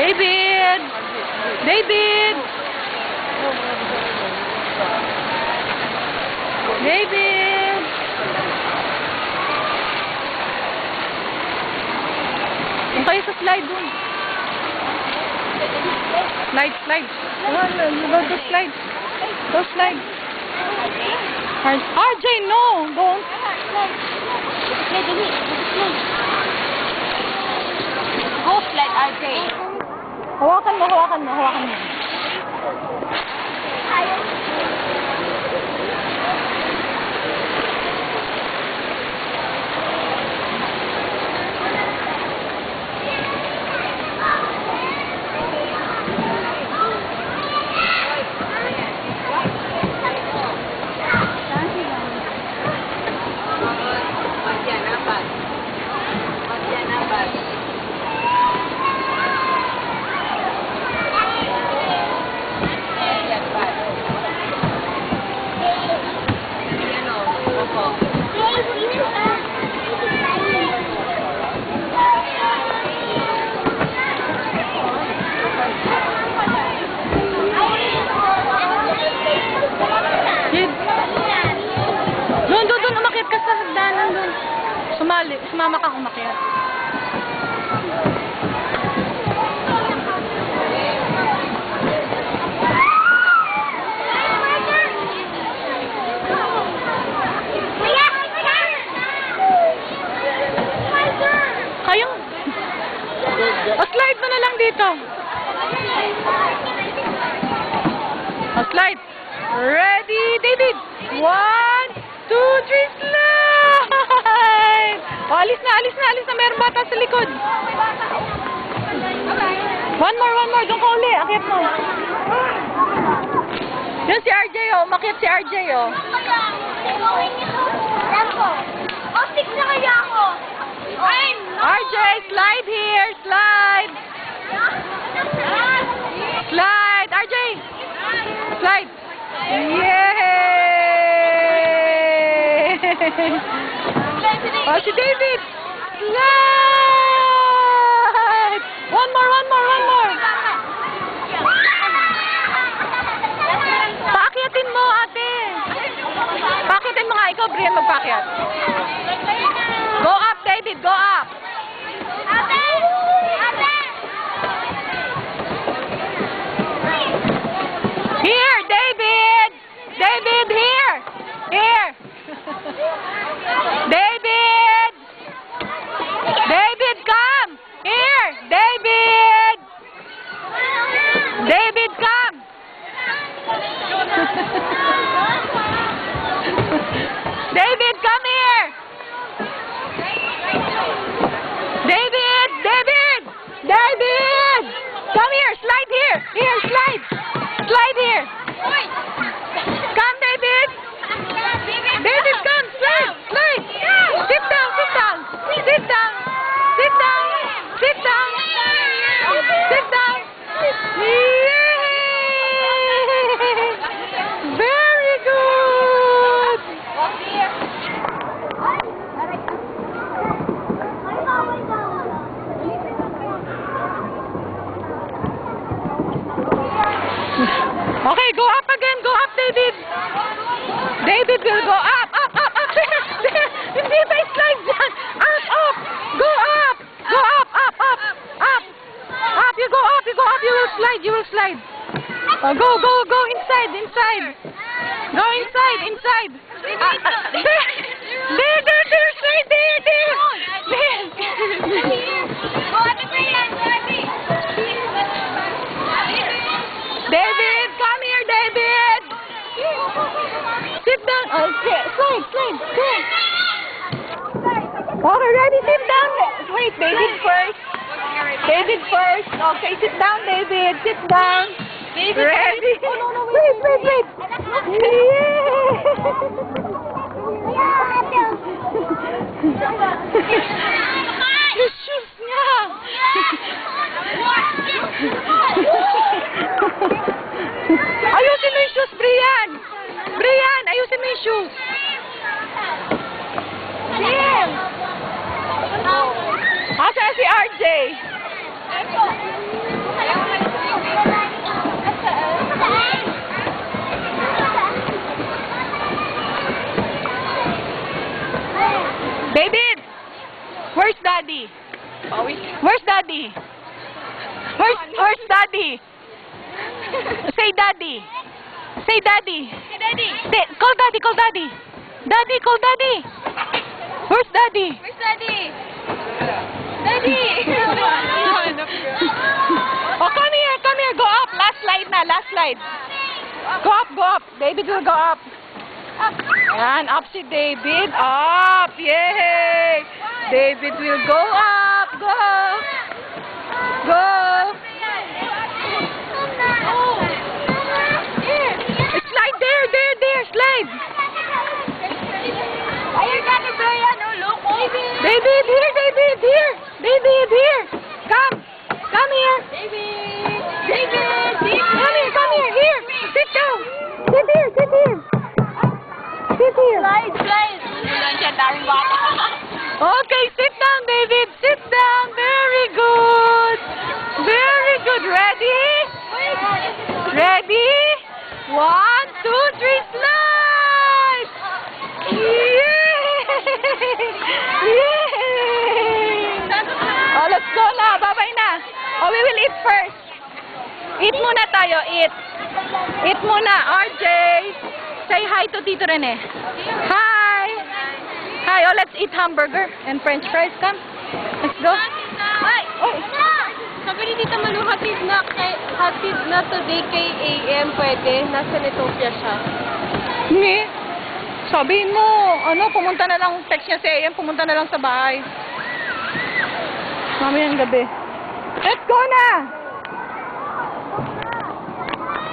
David! David! David! Kung kayo sa slide dun. Slide, slide. Go to slide. Go slide. RJ, no! Don't. Go slide, RJ. Hawakan mo, hawakan mo, hawakan mo. Doon, umakyat ka sa hagdanan doon. Sumama kang umakyat. Kayong... O-slide mo na lang dito. O-slide. Ready, David? 1, 2, 3, slide! O, alis na. Meron bata sa likod. One more. Doon ka uli. Akyat mo. Yun si RJ, oh. Umakyat si RJ, oh. Optik na kaya ako. RJ, slide here. Slide. Slide. RJ. Slide. Yay! Oh, si David. Slide. One more. Paakyatin mo, ate. Paakyatin mo nga. Ikaw, Brian, magpaakyat. Go up, David. Go up. Here, David. David, here. David. David, come. Here, David. David, come. David, come here. David. Come here, slide here. Slide here. Come, David. David, come, slide. Sit down. Yay! Very good. Okay, go up again. Go up, David. David will go up. There. Hindi ba slide dyan? Up. Go up. You go up. You will slide. Oh, go inside. Go inside. There, slide there. David, come here, David. Sit down. Slide. Go. Okay, ready? Sit down. Wait, David first. Okay, sit down, David. Sit down. David, ready? Oh, no, Wait. Yung shoes niya. Ayusin mo yung shoes, Brian. Ayusin mo yung shoes. Asa si RJ? David! Where's Daddy? Where's Daddy? Where's Daddy? Say Daddy. Say Daddy. Hey, Daddy. Call Daddy, call Daddy. Daddy, call Daddy. Where's Daddy? Where's Daddy? Daddy! Oh, come here, go up. Last slide na, last slide. Go up. David will go up. Yan, up si David. Up! Yay! David will go up. Go! Go! Slide there, slide. Are you gonna go yan? Oh, look. David, here. David, here. Come here. David! Come here. Sit down. Sit here. Sit here. Slide! Wala siya, daming bata. Okay, sit down, David. Sit down. Very good. Ready? Ready? 1, 2, 3, slide! Yay! Oh, let's go na. Bye-bye na. Oh, we will eat first. Eat muna tayo. Eat muna. RJ. Say hi to Tito Rene. Hi. Hi. Oh, let's eat hamburger and french fries. Come. Let's go. Ay! Oh. Sabi ni Tita Malu, hatid na today kay AM, pwede. Nasa Netopia siya. Hindi. Sabihin mo, pumunta na lang, text niya si AM, pumunta na lang sa bahay. Mamayang gabi. Let's go na!